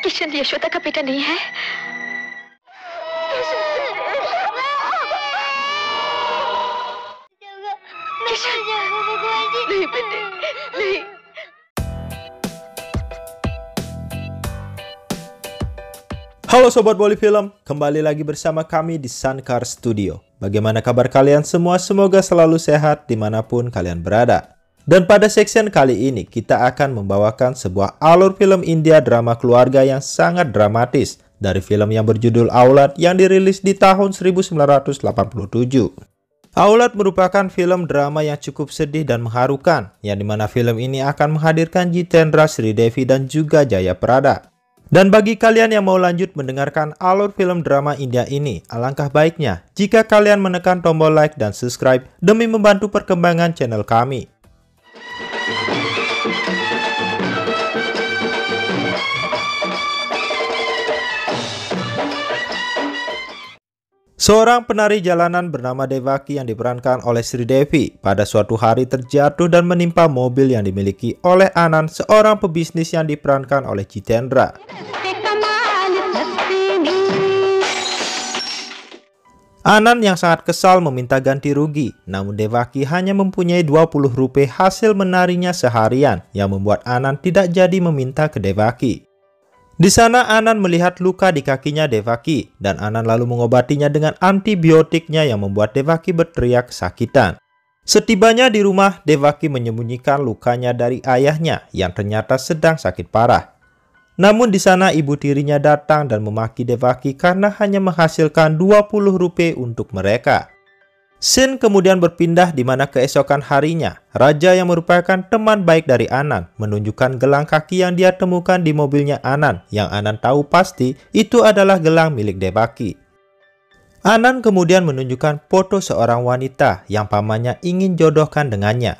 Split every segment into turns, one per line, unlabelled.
किशन यशोदा का बेटा नहीं है? किशन, नहीं बेटे, नहीं।
Halo Sobat Bolly Film, kembali lagi bersama kami di Sankar Studio. Bagaimana kabar kalian semua? Semoga selalu sehat dimanapun kalian berada. Dan pada section kali ini kita akan membawakan sebuah alur film India drama keluarga yang sangat dramatis dari film yang berjudul Aulad yang dirilis di tahun 1987. Aulad merupakan film drama yang cukup sedih dan mengharukan, yang dimana film ini akan menghadirkan Jitendra, Sridevi, dan juga Jaya Prada. Dan bagi kalian yang mau lanjut mendengarkan alur film drama India ini, alangkah baiknya jika kalian menekan tombol like dan subscribe demi membantu perkembangan channel kami. Seorang penari jalanan bernama Devaki yang diperankan oleh Sridevi pada suatu hari terjatuh dan menimpa mobil yang dimiliki oleh Anand, seorang pebisnis yang diperankan oleh Jitendra. Anand yang sangat kesal meminta ganti rugi, namun Devaki hanya mempunyai 20 rupiah hasil menarinya seharian yang membuat Anand tidak jadi meminta ke Devaki. Di sana Anand melihat luka di kakinya Devaki dan Anand lalu mengobatinya dengan antibiotiknya yang membuat Devaki berteriak kesakitan. Setibanya di rumah, Devaki menyembunyikan lukanya dari ayahnya yang ternyata sedang sakit parah. Namun di sana ibu tirinya datang dan memaki Devaki karena hanya menghasilkan 20 rupiah untuk mereka. Scene kemudian berpindah di mana keesokan harinya, Raja yang merupakan teman baik dari Anand menunjukkan gelang kaki yang dia temukan di mobilnya Anand, yang Anand tahu pasti itu adalah gelang milik Devaki. Anand kemudian menunjukkan foto seorang wanita yang pamannya ingin jodohkan dengannya.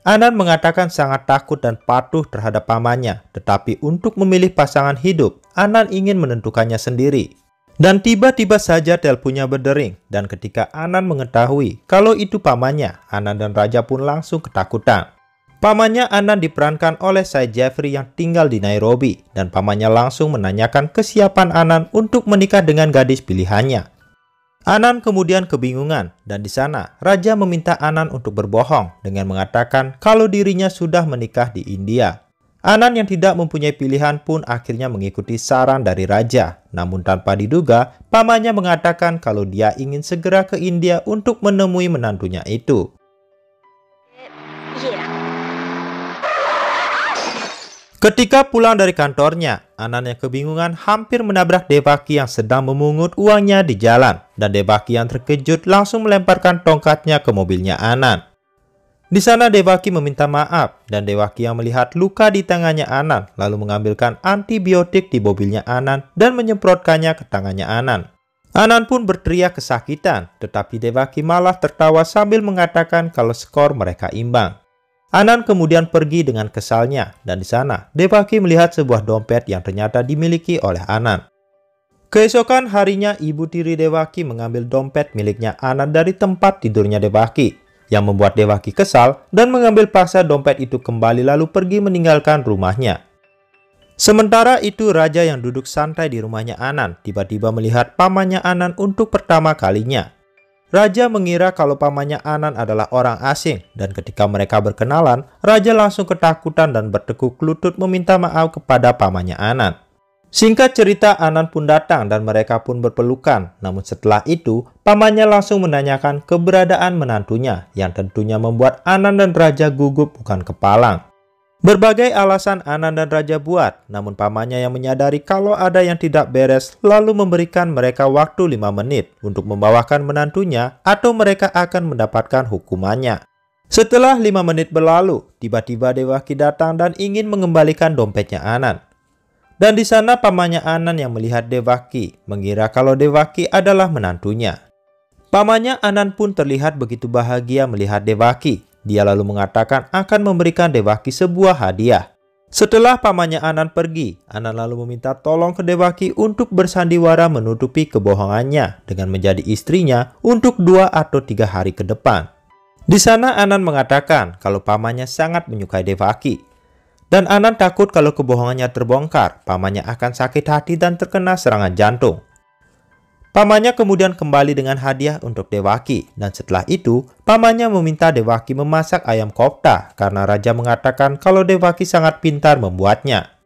Anand mengatakan sangat takut dan patuh terhadap pamannya, tetapi untuk memilih pasangan hidup, Anand ingin menentukannya sendiri. Dan tiba-tiba saja teleponnya berdering, dan ketika Anand mengetahui kalau itu pamannya, Anand dan Raja pun langsung ketakutan. Pamannya Anand diperankan oleh Syed Jeffrey yang tinggal di Nairobi, dan pamannya langsung menanyakan kesiapan Anand untuk menikah dengan gadis pilihannya. Anand kemudian kebingungan, dan di sana Raja meminta Anand untuk berbohong dengan mengatakan kalau dirinya sudah menikah di India. Anand yang tidak mempunyai pilihan pun akhirnya mengikuti saran dari Raja. Namun tanpa diduga, pamannya mengatakan kalau dia ingin segera ke India untuk menemui menantunya itu. Ketika pulang dari kantornya, Anand yang kebingungan hampir menabrak Devaki yang sedang memungut uangnya di jalan. Dan Devaki yang terkejut langsung melemparkan tongkatnya ke mobilnya Anand. Di sana Devaki meminta maaf dan Devaki yang melihat luka di tangannya Anand lalu mengambilkan antibiotik di mobilnya Anand dan menyemprotkannya ke tangannya Anand. Anand pun berteriak kesakitan, tetapi Devaki malah tertawa sambil mengatakan kalau skor mereka imbang. Anand kemudian pergi dengan kesalnya dan di sana Devaki melihat sebuah dompet yang ternyata dimiliki oleh Anand. Keesokan harinya ibu tiri Devaki mengambil dompet miliknya Anand dari tempat tidurnya Devaki, yang membuat Devaki kesal dan mengambil paksa dompet itu kembali lalu pergi meninggalkan rumahnya. Sementara itu Raja yang duduk santai di rumahnya Anand tiba-tiba melihat pamannya Anand untuk pertama kalinya. Raja mengira kalau pamannya Anand adalah orang asing dan ketika mereka berkenalan, Raja langsung ketakutan dan bertekuk lutut meminta maaf kepada pamannya Anand. Singkat cerita, Anand pun datang dan mereka pun berpelukan. Namun setelah itu, pamannya langsung menanyakan keberadaan menantunya, yang tentunya membuat Anand dan Raja gugup bukan kepalang. Berbagai alasan Anand dan Raja buat, namun pamannya yang menyadari kalau ada yang tidak beres, lalu memberikan mereka waktu 5 menit untuk membawakan menantunya atau mereka akan mendapatkan hukumannya. Setelah 5 menit berlalu, tiba-tiba Devaki datang dan ingin mengembalikan dompetnya Anand. Dan di sana pamannya Anand yang melihat Devaki mengira kalau Devaki adalah menantunya. Pamannya Anand pun terlihat begitu bahagia melihat Devaki. Dia lalu mengatakan akan memberikan Devaki sebuah hadiah. Setelah pamannya Anand pergi, Anand lalu meminta tolong ke Devaki untuk bersandiwara menutupi kebohongannya dengan menjadi istrinya untuk 2 atau 3 hari ke depan. Di sana Anand mengatakan kalau pamannya sangat menyukai Devaki. Dan Anan takut kalau kebohongannya terbongkar, pamannya akan sakit hati dan terkena serangan jantung. Pamannya kemudian kembali dengan hadiah untuk Dewaki, dan setelah itu, pamannya meminta Dewaki memasak ayam kofta karena raja mengatakan kalau Dewaki sangat pintar membuatnya.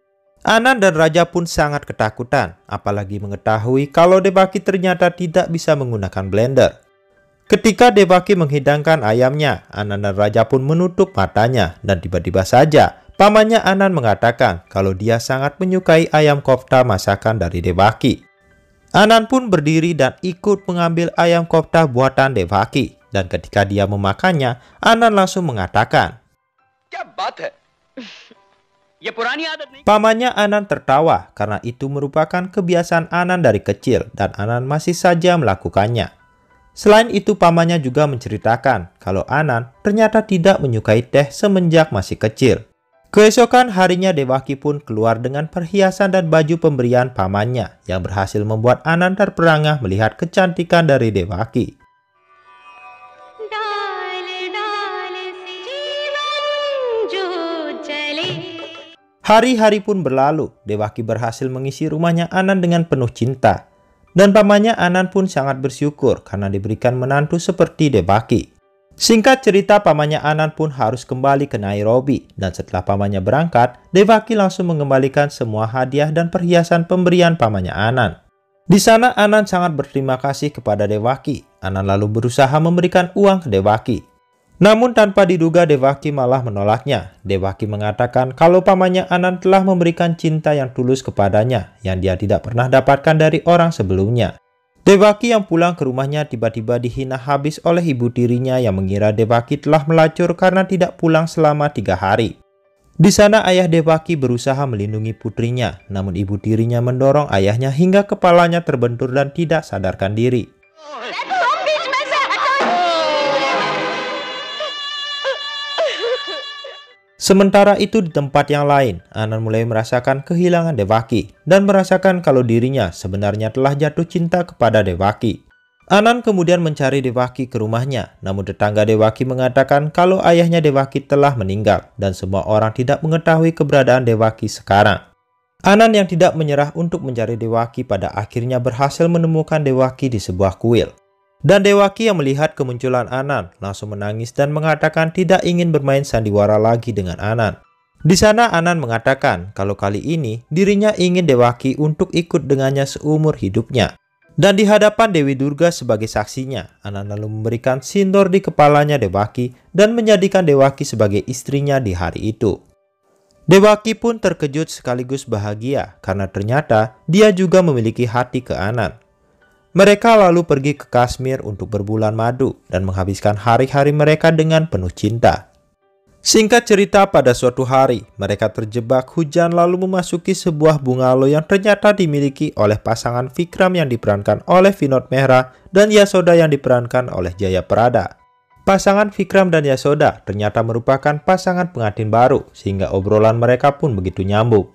Anan dan raja pun sangat ketakutan, apalagi mengetahui kalau Dewaki ternyata tidak bisa menggunakan blender. Ketika Dewaki menghidangkan ayamnya, Anan dan raja pun menutup matanya, dan tiba-tiba saja pamannya Anan mengatakan kalau dia sangat menyukai ayam kofta masakan dari Dewaki. Anan pun berdiri dan ikut mengambil ayam kofta buatan Dewaki, dan ketika dia memakannya, Anan langsung mengatakan,
"क्या बात है? ये पुरानी आदत नहीं."
Pamannya Anan tertawa karena itu merupakan kebiasaan Anan dari kecil dan Anan masih saja melakukannya. Selain itu, pamannya juga menceritakan kalau Anan ternyata tidak menyukai teh semenjak masih kecil. Keesokan harinya Dewaki pun keluar dengan perhiasan dan baju pemberian pamannya yang berhasil membuat Anan terperangah melihat kecantikan dari Dewaki. Hari-hari pun berlalu, Dewaki berhasil mengisi rumahnya Anan dengan penuh cinta. Dan pamannya Anan pun sangat bersyukur karena diberikan menantu seperti Dewaki. Singkat cerita, pamannya Anan pun harus kembali ke Nairobi, dan setelah pamannya berangkat, Dewaki langsung mengembalikan semua hadiah dan perhiasan pemberian pamannya Anan. Di sana Anan sangat berterima kasih kepada Dewaki. Anan lalu berusaha memberikan uang ke Dewaki. Namun tanpa diduga Dewaki malah menolaknya. Dewaki mengatakan kalau pamannya Anan telah memberikan cinta yang tulus kepadanya yang dia tidak pernah dapatkan dari orang sebelumnya. Dewaki yang pulang ke rumahnya tiba-tiba dihina habis oleh ibu tirinya yang mengira Dewaki telah melacur karena tidak pulang selama 3 hari. Di sana ayah Dewaki berusaha melindungi putrinya, namun ibu tirinya mendorong ayahnya hingga kepalanya terbentur dan tidak sadarkan diri. Sementara itu di tempat yang lain, Anan mulai merasakan kehilangan Dewaki dan merasakan kalau dirinya sebenarnya telah jatuh cinta kepada Dewaki. Anan kemudian mencari Dewaki ke rumahnya, namun tetangga Dewaki mengatakan kalau ayahnya Dewaki telah meninggal dan semua orang tidak mengetahui keberadaan Dewaki sekarang. Anan yang tidak menyerah untuk mencari Dewaki pada akhirnya berhasil menemukan Dewaki di sebuah kuil. Dan Dewaki yang melihat kemunculan Anan langsung menangis dan mengatakan tidak ingin bermain sandiwara lagi dengan Anan. Di sana Anan mengatakan kalau kali ini dirinya ingin Dewaki untuk ikut dengannya seumur hidupnya. Dan di hadapan Dewi Durga sebagai saksinya, Anan lalu memberikan sindor di kepalanya Dewaki dan menjadikan Dewaki sebagai istrinya di hari itu. Dewaki pun terkejut sekaligus bahagia karena ternyata dia juga memiliki hati ke Anan. Mereka lalu pergi ke Kashmir untuk berbulan madu dan menghabiskan hari-hari mereka dengan penuh cinta. Singkat cerita, pada suatu hari, mereka terjebak hujan lalu memasuki sebuah bungalow yang ternyata dimiliki oleh pasangan Vikram yang diperankan oleh Vinod Mehra dan Yasoda yang diperankan oleh Jaya Prada. Pasangan Vikram dan Yasoda ternyata merupakan pasangan pengantin baru sehingga obrolan mereka pun begitu nyambung.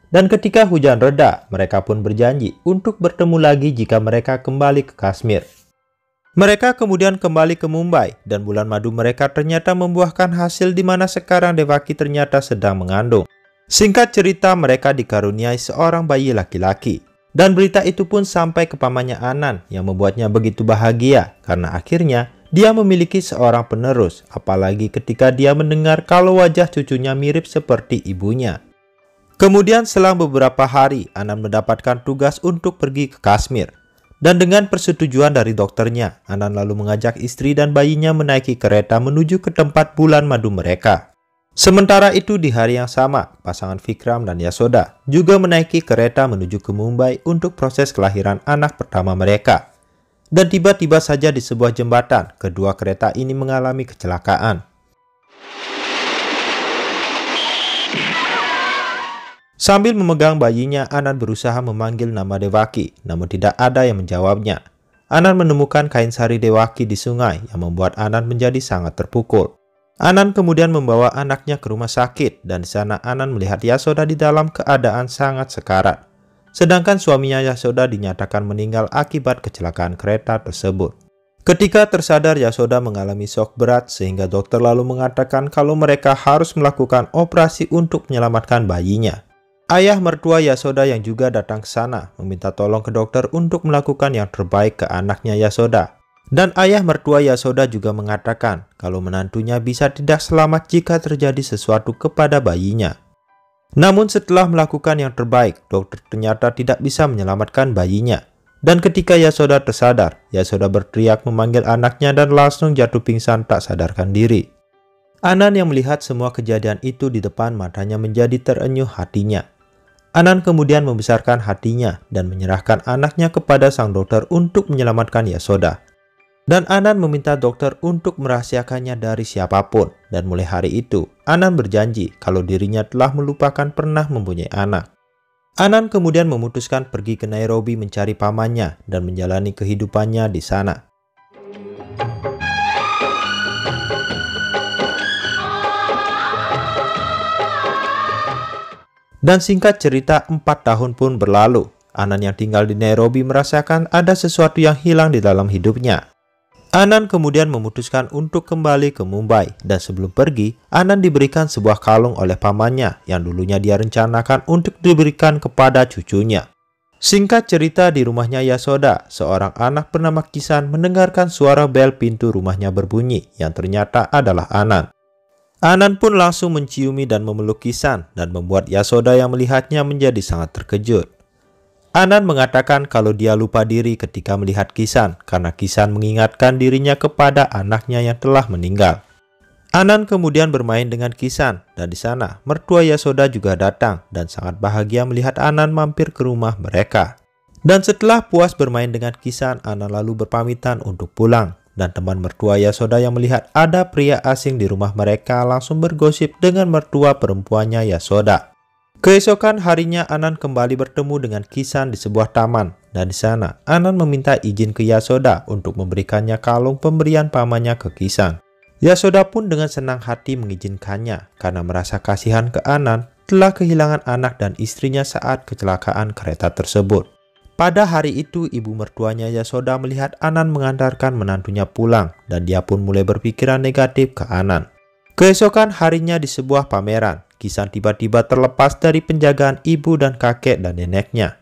Dan ketika hujan reda, mereka pun berjanji untuk bertemu lagi jika mereka kembali ke Kashmir. Mereka kemudian kembali ke Mumbai dan bulan madu mereka ternyata membuahkan hasil di mana sekarang Dewaki ternyata sedang mengandung. Singkat cerita, mereka dikaruniai seorang bayi laki-laki. Dan berita itu pun sampai ke pamannya Anan yang membuatnya begitu bahagia karena akhirnya dia memiliki seorang penerus, apalagi ketika dia mendengar kalau wajah cucunya mirip seperti ibunya. Kemudian selang beberapa hari, Anan mendapatkan tugas untuk pergi ke Kashmir. Dan dengan persetujuan dari dokternya, Anan lalu mengajak istri dan bayinya menaiki kereta menuju ke tempat bulan madu mereka. Sementara itu di hari yang sama, pasangan Vikram dan Yasoda juga menaiki kereta menuju ke Mumbai untuk proses kelahiran anak pertama mereka. Dan tiba-tiba saja di sebuah jembatan, kedua kereta ini mengalami kecelakaan. Sambil memegang bayinya, Anan berusaha memanggil nama Dewaki, namun tidak ada yang menjawabnya. Anan menemukan kain sari Dewaki di sungai yang membuat Anan menjadi sangat terpukul. Anan kemudian membawa anaknya ke rumah sakit dan di sana Anan melihat Yasoda di dalam keadaan sangat sekarat. Sedangkan suaminya Yasoda dinyatakan meninggal akibat kecelakaan kereta tersebut. Ketika tersadar, Yasoda mengalami shock berat sehingga dokter lalu mengatakan kalau mereka harus melakukan operasi untuk menyelamatkan bayinya. Ayah mertua Yasoda yang juga datang ke sana meminta tolong ke dokter untuk melakukan yang terbaik ke anaknya Yasoda. Dan ayah mertua Yasoda juga mengatakan kalau menantunya bisa tidak selamat jika terjadi sesuatu kepada bayinya. Namun setelah melakukan yang terbaik, dokter ternyata tidak bisa menyelamatkan bayinya. Dan ketika Yasoda tersadar, Yasoda berteriak memanggil anaknya dan langsung jatuh pingsan tak sadarkan diri. Anan yang melihat semua kejadian itu di depan matanya menjadi terenyuh hatinya. Anan kemudian membesarkan hatinya dan menyerahkan anaknya kepada sang dokter untuk menyelamatkan Yasoda. Dan Anan meminta dokter untuk merahasiakannya dari siapapun. Dan mulai hari itu, Anan berjanji kalau dirinya telah melupakan pernah mempunyai anak. Anan kemudian memutuskan pergi ke Nairobi mencari pamannya dan menjalani kehidupannya di sana. Dan singkat cerita, 4 tahun pun berlalu. Anan yang tinggal di Nairobi merasakan ada sesuatu yang hilang di dalam hidupnya. Anan kemudian memutuskan untuk kembali ke Mumbai, dan sebelum pergi, Anan diberikan sebuah kalung oleh pamannya yang dulunya dia rencanakan untuk diberikan kepada cucunya. Singkat cerita, di rumahnya Yasoda, seorang anak bernama Kisan mendengarkan suara bel pintu rumahnya berbunyi yang ternyata adalah Anan. Anan pun langsung menciumi dan memeluk Kisan dan membuat Yasoda yang melihatnya menjadi sangat terkejut. Anan mengatakan kalau dia lupa diri ketika melihat Kisan karena Kisan mengingatkan dirinya kepada anaknya yang telah meninggal. Anan kemudian bermain dengan Kisan dan di sana mertua Yasoda juga datang dan sangat bahagia melihat Anan mampir ke rumah mereka. Dan setelah puas bermain dengan Kisan, Anan lalu berpamitan untuk pulang dan teman mertua Yasoda yang melihat ada pria asing di rumah mereka langsung bergosip dengan mertua perempuannya Yasoda. Keesokan harinya Anan kembali bertemu dengan Kisan di sebuah taman dan di sana Anan meminta izin ke Yasoda untuk memberikannya kalung pemberian pamannya ke Kisan. Yasoda pun dengan senang hati mengizinkannya karena merasa kasihan ke Anan telah kehilangan anak dan istrinya saat kecelakaan kereta tersebut. Pada hari itu ibu mertuanya Yasoda melihat Anan mengantarkan menantunya pulang dan dia pun mulai berpikiran negatif ke Anan. Keesokan harinya di sebuah pameran, Kisan tiba-tiba terlepas dari penjagaan ibu dan kakek dan neneknya.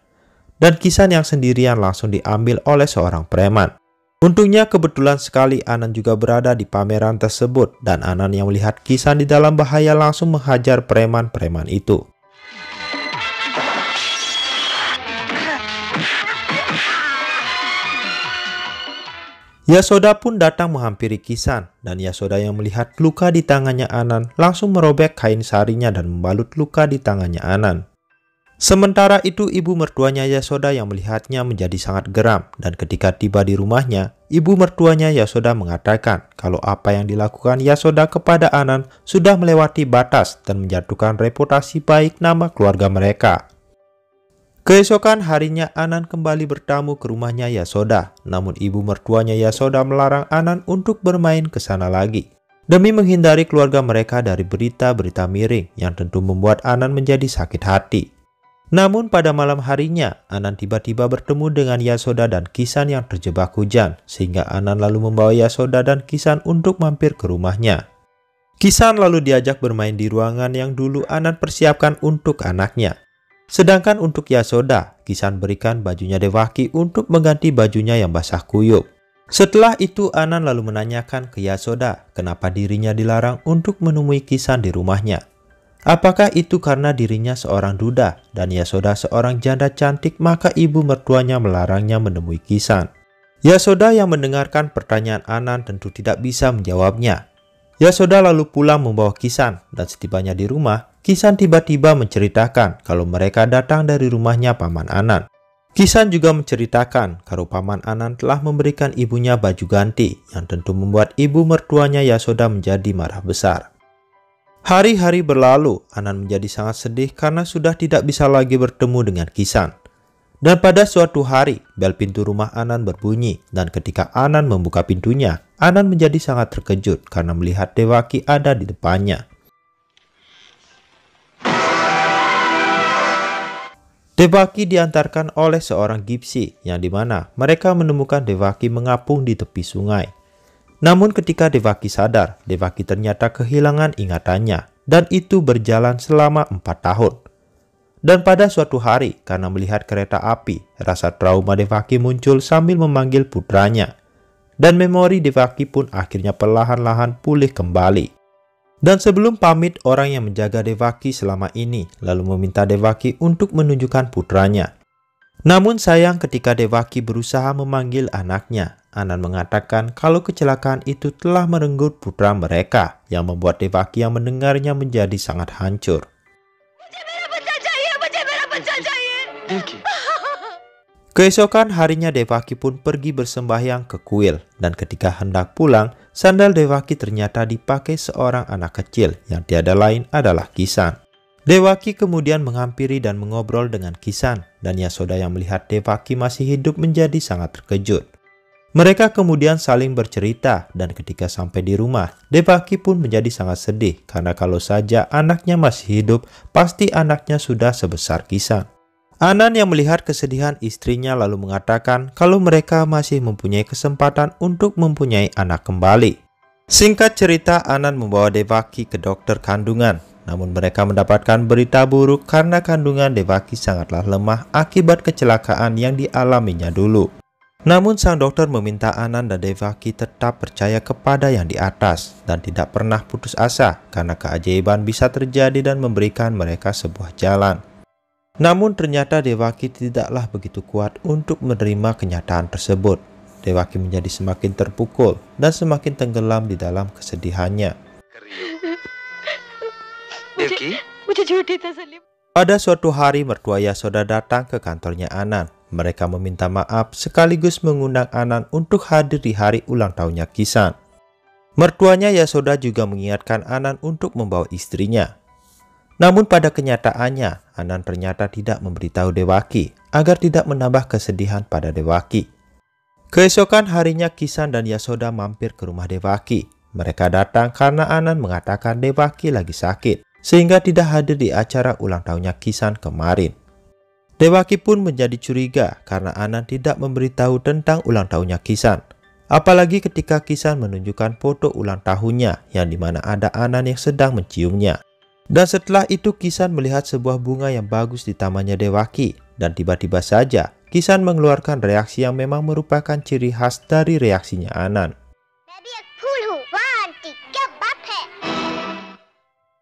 Dan Kisan yang sendirian langsung diambil oleh seorang preman. Untungnya kebetulan sekali Anan juga berada di pameran tersebut dan Anan yang melihat Kisan di dalam bahaya langsung menghajar preman-preman itu. Yasoda pun datang menghampiri Kisan dan Yasoda yang melihat luka di tangannya Anan langsung merobek kain sarinya dan membalut luka di tangannya Anan. Sementara itu ibu mertuanya Yasoda yang melihatnya menjadi sangat geram dan ketika tiba di rumahnya, ibu mertuanya Yasoda mengatakan kalau apa yang dilakukan Yasoda kepada Anan sudah melewati batas dan menjatuhkan reputasi baik nama keluarga mereka. Keesokan harinya Anan kembali bertamu ke rumahnya Yasoda, namun ibu mertuanya Yasoda melarang Anan untuk bermain ke sana lagi, demi menghindari keluarga mereka dari berita-berita miring yang tentu membuat Anan menjadi sakit hati. Namun pada malam harinya, Anan tiba-tiba bertemu dengan Yasoda dan Kisan yang terjebak hujan, sehingga Anan lalu membawa Yasoda dan Kisan untuk mampir ke rumahnya. Kisan lalu diajak bermain di ruangan yang dulu Anan persiapkan untuk anaknya. Sedangkan untuk Yasoda, Kisan berikan bajunya Devaki untuk mengganti bajunya yang basah kuyup. Setelah itu Anan lalu menanyakan ke Yasoda kenapa dirinya dilarang untuk menemui Kisan di rumahnya. Apakah itu karena dirinya seorang duda dan Yasoda seorang janda cantik maka ibu mertuanya melarangnya menemui Kisan. Yasoda yang mendengarkan pertanyaan Anan tentu tidak bisa menjawabnya. Yasoda lalu pulang membawa Kisan dan setibanya di rumah, Kisan tiba-tiba menceritakan kalau mereka datang dari rumahnya paman Anan. Kisan juga menceritakan kalau paman Anan telah memberikan ibunya baju ganti yang tentu membuat ibu mertuanya Yasoda menjadi marah besar. Hari-hari berlalu, Anan menjadi sangat sedih karena sudah tidak bisa lagi bertemu dengan Kisan. Dan pada suatu hari, bel pintu rumah Anan berbunyi dan ketika Anan membuka pintunya, Anan menjadi sangat terkejut karena melihat Devaki ada di depannya. Devaki diantarkan oleh seorang gipsi yang dimana mereka menemukan Devaki mengapung di tepi sungai. Namun ketika Devaki sadar, Devaki ternyata kehilangan ingatannya dan itu berjalan selama 4 tahun. Dan pada suatu hari karena melihat kereta api, rasa trauma Devaki muncul sambil memanggil putranya. Dan memori Devaki pun akhirnya perlahan-lahan pulih kembali. Dan sebelum pamit, orang yang menjaga Devaki selama ini lalu meminta Devaki untuk menunjukkan putranya. Namun sayang ketika Devaki berusaha memanggil anaknya, Anand mengatakan kalau kecelakaan itu telah merenggut putra mereka yang membuat Devaki yang mendengarnya menjadi sangat hancur. Keesokan harinya Devaki pun pergi bersembahyang ke kuil dan ketika hendak pulang, sandal Devaki ternyata dipakai seorang anak kecil yang tiada lain adalah Kisan. Devaki kemudian menghampiri dan mengobrol dengan Kisan dan Yasoda yang melihat Devaki masih hidup menjadi sangat terkejut. Mereka kemudian saling bercerita dan ketika sampai di rumah, Devaki pun menjadi sangat sedih karena kalau saja anaknya masih hidup, pasti anaknya sudah sebesar Kisan. Anand yang melihat kesedihan istrinya lalu mengatakan kalau mereka masih mempunyai kesempatan untuk mempunyai anak kembali. Singkat cerita, Anand membawa Devaki ke dokter kandungan. Namun mereka mendapatkan berita buruk karena kandungan Devaki sangatlah lemah akibat kecelakaan yang dialaminya dulu. Namun sang dokter meminta Anand dan Devaki tetap percaya kepada yang di atas dan tidak pernah putus asa karena keajaiban bisa terjadi dan memberikan mereka sebuah jalan. Namun ternyata Devaki tidaklah begitu kuat untuk menerima kenyataan tersebut. Devaki menjadi semakin terpukul dan semakin tenggelam di dalam kesedihannya. Pada suatu hari mertua Yasoda datang ke kantornya Anand. Mereka meminta maaf sekaligus mengundang Anand untuk hadir di hari ulang tahunnya Kisan. Mertuanya Yasoda juga mengingatkan Anand untuk membawa istrinya. Namun pada kenyataannya, Anand ternyata tidak memberitahu Devaki agar tidak menambah kesedihan pada Devaki. Keesokan harinya Kisan dan Yasoda mampir ke rumah Devaki. Mereka datang karena Anand mengatakan Devaki lagi sakit, sehingga tidak hadir di acara ulang tahunnya Kisan kemarin. Devaki pun menjadi curiga karena Anand tidak memberitahu tentang ulang tahunnya Kisan. Apalagi ketika Kisan menunjukkan foto ulang tahunnya yang dimana ada Anand yang sedang menciumnya. Dan setelah itu Kisan melihat sebuah bunga yang bagus di tamannya Devaki dan tiba-tiba saja Kisan mengeluarkan reaksi yang memang merupakan ciri khas dari reaksinya Anand.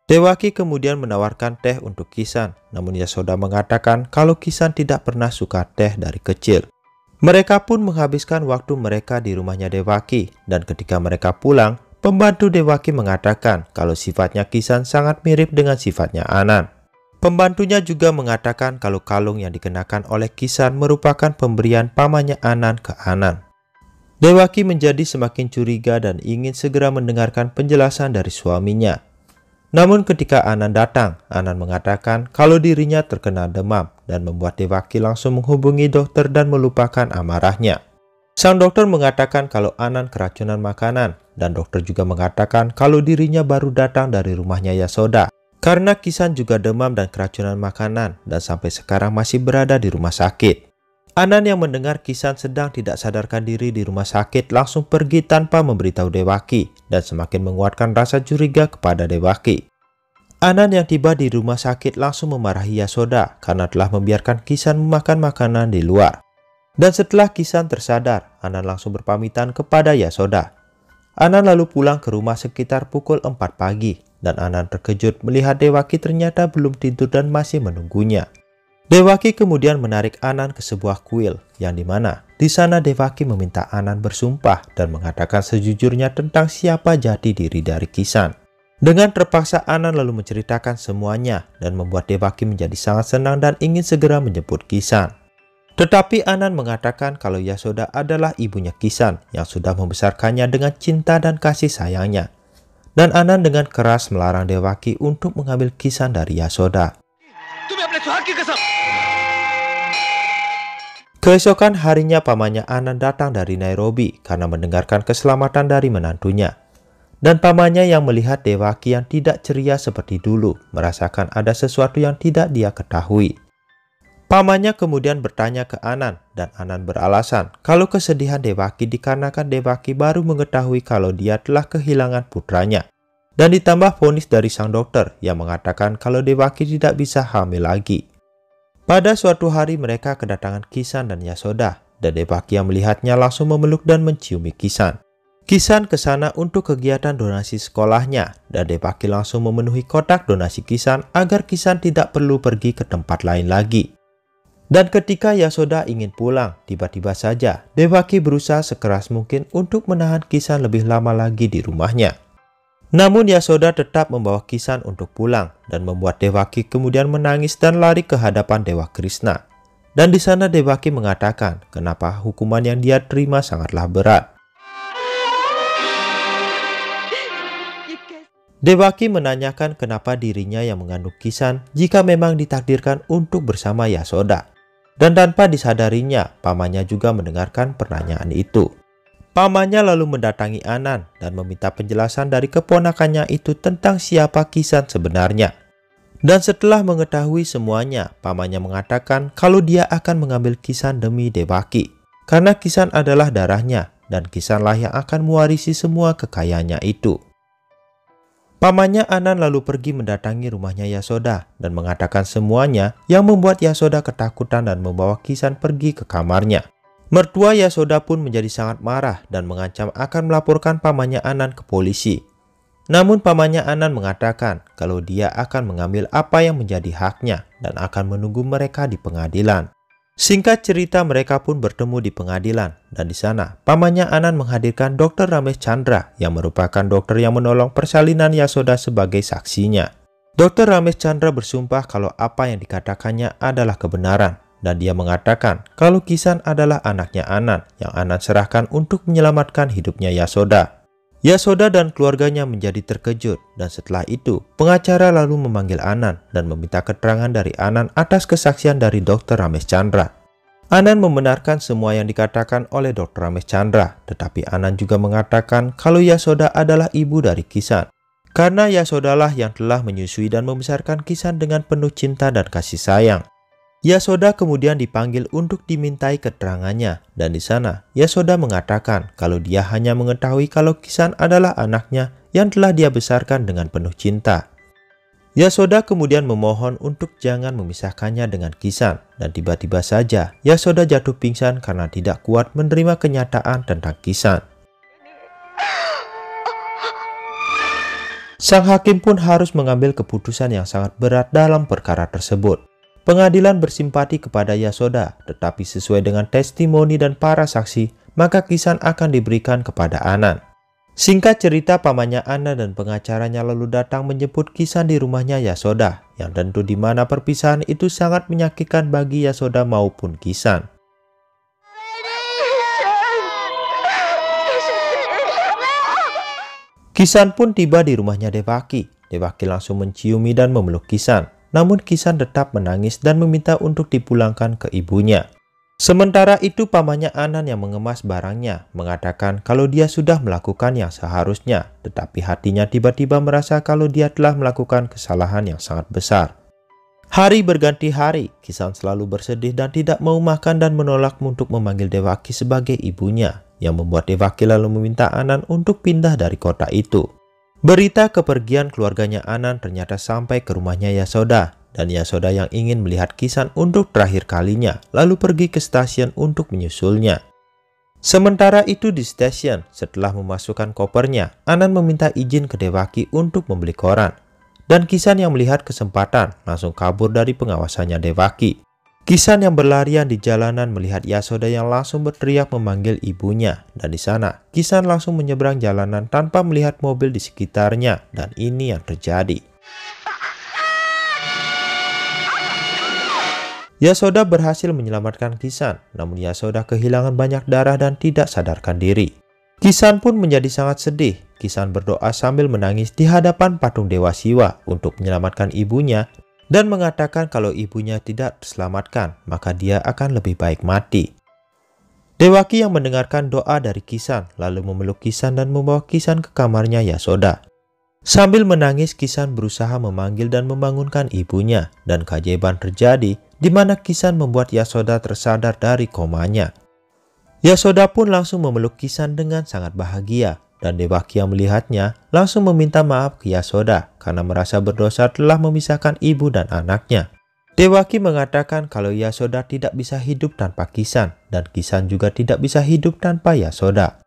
Devaki kemudian menawarkan teh untuk Kisan, namun Yasoda mengatakan kalau Kisan tidak pernah suka teh dari kecil. Mereka pun menghabiskan waktu mereka di rumahnya Devaki dan ketika mereka pulang, pembantu Devaki mengatakan kalau sifatnya Kisan sangat mirip dengan sifatnya Anand. Pembantunya juga mengatakan kalau kalung yang dikenakan oleh Kisan merupakan pemberian pamannya Anand ke Anand. Devaki menjadi semakin curiga dan ingin segera mendengarkan penjelasan dari suaminya. Namun ketika Anand datang, Anand mengatakan kalau dirinya terkena demam dan membuat Devaki langsung menghubungi dokter dan melupakan amarahnya. Sang dokter mengatakan kalau Anand keracunan makanan dan dokter juga mengatakan kalau dirinya baru datang dari rumahnya Yasoda karena Kisan juga demam dan keracunan makanan dan sampai sekarang masih berada di rumah sakit. Anand yang mendengar Kisan sedang tidak sadarkan diri di rumah sakit langsung pergi tanpa memberitahu Devaki dan semakin menguatkan rasa curiga kepada Devaki. Anand yang tiba di rumah sakit langsung memarahi Yasoda karena telah membiarkan Kisan memakan makanan di luar. Dan setelah Kisan tersadar, Anand langsung berpamitan kepada Yasoda. Anand lalu pulang ke rumah sekitar pukul 4 pagi dan Anand terkejut melihat Devaki ternyata belum tidur dan masih menunggunya. Devaki kemudian menarik Anand ke sebuah kuil yang dimana di sana Devaki meminta Anand bersumpah dan mengatakan sejujurnya tentang siapa jati diri dari Kisan. Dengan terpaksa Anand lalu menceritakan semuanya dan membuat Devaki menjadi sangat senang dan ingin segera menjemput Kisan. Tetapi Anand mengatakan kalau Yasoda adalah ibunya Kisan yang sudah membesarkannya dengan cinta dan kasih sayangnya. Dan Anand dengan keras melarang Devaki untuk mengambil Kisan dari Yasoda. Keesokan harinya pamannya Anand datang dari Nairobi karena mendengarkan keselamatan dari menantunya. Dan pamannya yang melihat Devaki yang tidak ceria seperti dulu merasakan ada sesuatu yang tidak dia ketahui. Pamannya kemudian bertanya ke Anan dan Anan beralasan kalau kesedihan Devaki dikarenakan Devaki baru mengetahui kalau dia telah kehilangan putranya. Dan ditambah vonis dari sang dokter yang mengatakan kalau Devaki tidak bisa hamil lagi. Pada suatu hari mereka kedatangan Kisan dan Yasoda dan Devaki yang melihatnya langsung memeluk dan menciumi Kisan. Kisan ke sana untuk kegiatan donasi sekolahnya dan Devaki langsung memenuhi kotak donasi Kisan agar Kisan tidak perlu pergi ke tempat lain lagi. Dan ketika Yasoda ingin pulang, tiba-tiba saja Devaki berusaha sekeras mungkin untuk menahan Kisan lebih lama lagi di rumahnya. Namun Yasoda tetap membawa Kisan untuk pulang dan membuat Devaki kemudian menangis dan lari ke hadapan Dewa Krishna. Dan di sana Devaki mengatakan kenapa hukuman yang dia terima sangatlah berat. Devaki menanyakan kenapa dirinya yang mengandung Kisan jika memang ditakdirkan untuk bersama Yasoda. Dan tanpa disadarinya, pamannya juga mendengarkan pertanyaan itu. Pamannya lalu mendatangi Anan dan meminta penjelasan dari keponakannya itu tentang siapa Kisan sebenarnya. Dan setelah mengetahui semuanya, pamannya mengatakan kalau dia akan mengambil Kisan demi Devaki. Karena Kisan adalah darahnya dan Kisanlah yang akan mewarisi semua kekayaannya itu. Pamannya Anan lalu pergi mendatangi rumahnya Yasoda dan mengatakan semuanya yang membuat Yasoda ketakutan dan membawa Kisan pergi ke kamarnya. Mertua Yasoda pun menjadi sangat marah dan mengancam akan melaporkan pamannya Anan ke polisi. Namun pamannya Anan mengatakan kalau dia akan mengambil apa yang menjadi haknya dan akan menunggu mereka di pengadilan. Singkat cerita mereka pun bertemu di pengadilan dan di sana pamannya Anan menghadirkan Dr. Ramesh Chandra yang merupakan dokter yang menolong persalinan Yasoda sebagai saksinya. Dr. Ramesh Chandra bersumpah kalau apa yang dikatakannya adalah kebenaran dan dia mengatakan kalau Kisan adalah anaknya Anan yang Anan serahkan untuk menyelamatkan hidupnya Yasoda. Yasoda dan keluarganya menjadi terkejut dan setelah itu pengacara lalu memanggil Anan dan meminta keterangan dari Anan atas kesaksian dari Dr. Ramesh Chandra. Anan membenarkan semua yang dikatakan oleh Dr. Ramesh Chandra, tetapi Anan juga mengatakan kalau Yasoda adalah ibu dari Kisan. Karena Yasodalah yang telah menyusui dan membesarkan Kisan dengan penuh cinta dan kasih sayang. Yasoda kemudian dipanggil untuk dimintai keterangannya dan di sana Yasoda mengatakan kalau dia hanya mengetahui kalau Kisan adalah anaknya yang telah dia besarkan dengan penuh cinta. Yasoda kemudian memohon untuk jangan memisahkannya dengan Kisan dan tiba-tiba saja Yasoda jatuh pingsan karena tidak kuat menerima kenyataan tentang Kisan. Sang hakim pun harus mengambil keputusan yang sangat berat dalam perkara tersebut. Pengadilan bersimpati kepada Yasoda, tetapi sesuai dengan testimoni dan para saksi, maka Kisan akan diberikan kepada Anan. Singkat cerita, pamannya Anan dan pengacaranya lalu datang menjemput Kisan di rumahnya Yasoda, yang tentu di mana perpisahan itu sangat menyakitkan bagi Yasoda maupun Kisan. Kisan pun tiba di rumahnya Devaki. Devaki langsung menciumi dan memeluk Kisan. Namun Kisan tetap menangis dan meminta untuk dipulangkan ke ibunya. Sementara itu pamannya Anan yang mengemas barangnya mengatakan kalau dia sudah melakukan yang seharusnya, tetapi hatinya tiba-tiba merasa kalau dia telah melakukan kesalahan yang sangat besar. Hari berganti hari, Kisan selalu bersedih dan tidak mau makan dan menolak untuk memanggil Devaki sebagai ibunya, yang membuat Devaki lalu meminta Anan untuk pindah dari kota itu. Berita kepergian keluarganya Anan ternyata sampai ke rumahnya Yasoda, dan Yasoda yang ingin melihat Kisan untuk terakhir kalinya, lalu pergi ke stasiun untuk menyusulnya. Sementara itu di stasiun, setelah memasukkan kopernya, Anan meminta izin ke Devaki untuk membeli koran. Dan Kisan yang melihat kesempatan, langsung kabur dari pengawasannya Devaki. Kisan yang berlarian di jalanan melihat Yasoda yang langsung berteriak memanggil ibunya. Dan di sana, Kisan langsung menyeberang jalanan tanpa melihat mobil di sekitarnya. Dan ini yang terjadi. Yasoda berhasil menyelamatkan Kisan, namun Yasoda kehilangan banyak darah dan tidak sadarkan diri. Kisan pun menjadi sangat sedih. Kisan berdoa sambil menangis di hadapan patung Dewa Siwa untuk menyelamatkan ibunya dan mengatakan kalau ibunya tidak terselamatkan, maka dia akan lebih baik mati. Devaki yang mendengarkan doa dari Kisan lalu memeluk Kisan dan membawa Kisan ke kamarnya Yasoda. Sambil menangis, Kisan berusaha memanggil dan membangunkan ibunya, dan keajaiban terjadi di mana Kisan membuat Yasoda tersadar dari komanya. Yasoda pun langsung memeluk Kisan dengan sangat bahagia, dan Devaki yang melihatnya langsung meminta maaf ke Yasoda karena merasa berdosa telah memisahkan ibu dan anaknya. Devaki mengatakan kalau Yasoda tidak bisa hidup tanpa Kisan, dan Kisan juga tidak bisa hidup tanpa Yasoda.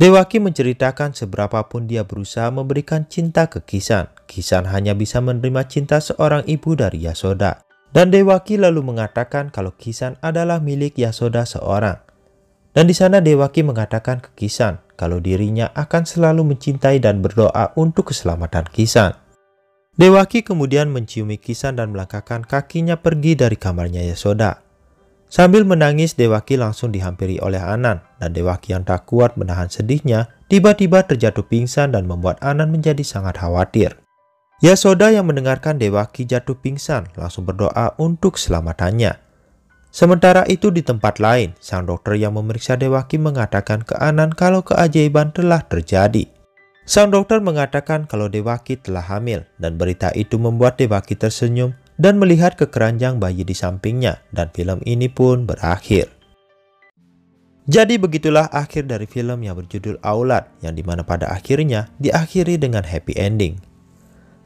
Devaki menceritakan seberapapun dia berusaha memberikan cinta ke Kisan, Kisan hanya bisa menerima cinta seorang ibu dari Yasoda. Dan Devaki lalu mengatakan kalau Kisan adalah milik Yasoda seorang. Dan di sana Devaki mengatakan ke Kisan kalau dirinya akan selalu mencintai dan berdoa untuk keselamatan Kisan. Devaki kemudian menciumi Kisan dan melangkahkan kakinya pergi dari kamarnya Yasoda. Sambil menangis, Devaki langsung dihampiri oleh Anan, dan Devaki yang tak kuat menahan sedihnya tiba-tiba terjatuh pingsan dan membuat Anan menjadi sangat khawatir. Yasoda yang mendengarkan Devaki jatuh pingsan langsung berdoa untuk keselamatannya. Sementara itu di tempat lain, sang dokter yang memeriksa Devaki mengatakan ke Anan kalau keajaiban telah terjadi. Sang dokter mengatakan kalau Devaki telah hamil, dan berita itu membuat Devaki tersenyum dan melihat ke keranjang bayi di sampingnya, dan film ini pun berakhir. Jadi begitulah akhir dari film yang berjudul Aulad, yang dimana pada akhirnya diakhiri dengan happy ending.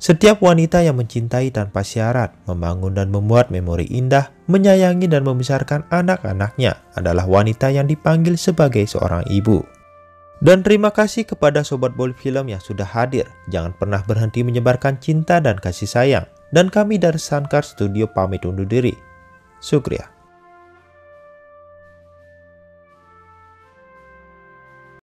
Setiap wanita yang mencintai tanpa syarat, membangun dan memuat memori indah, menyayangi dan membesarkan anak-anaknya adalah wanita yang dipanggil sebagai seorang ibu. Dan terima kasih kepada Sobat Bollywood Film yang sudah hadir. Jangan pernah berhenti menyebarkan cinta dan kasih sayang. Dan kami dari Sankar Studio pamit undur diri. Syukriya.